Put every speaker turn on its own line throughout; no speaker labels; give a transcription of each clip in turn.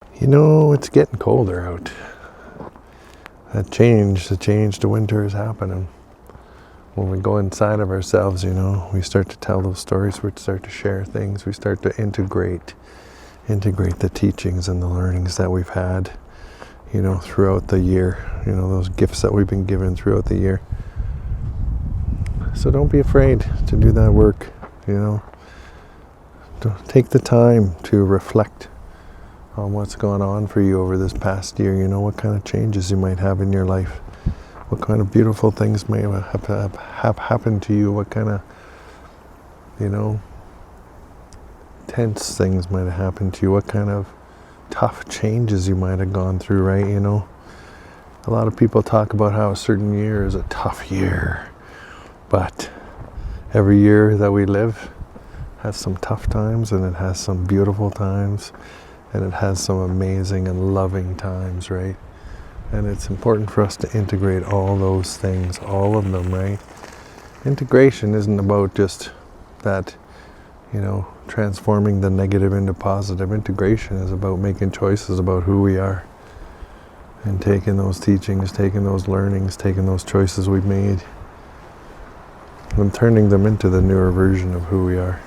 You know, it's getting colder out. The change to winter is happening. When we go inside of ourselves, we start to tell those stories, we start to share things, we start to integrate the teachings and the learnings that we've had, throughout the year, those gifts that we've been given throughout the year. So don't be afraid to do that work, Take the time to reflect on what's gone on for you over this past year, what kind of changes you might have in your life, what kind of beautiful things may have happened to you, what kind of, tense things might have happened to you, what kind of tough changes you might have gone through, right? A lot of people talk about how a certain year is a tough year, but every year that we live has some tough times, and it has some beautiful times, and it has some amazing and loving times, right? And it's important for us to integrate all those things, all of them, right? Integration isn't about just that, transforming the negative into positive. Integration is about making choices about who we are and taking those teachings, taking those learnings, taking those choices we've made and turning them into the newer version of who we are.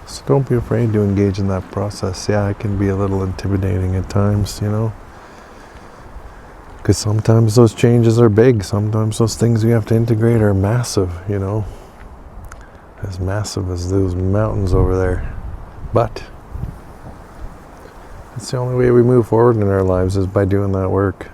So don't be afraid to engage in that process. Yeah, it can be a little intimidating at times, because sometimes those changes are big. Sometimes those things you have to integrate are massive, as massive as those mountains over there. But it's the only way we move forward in our lives is by doing that work.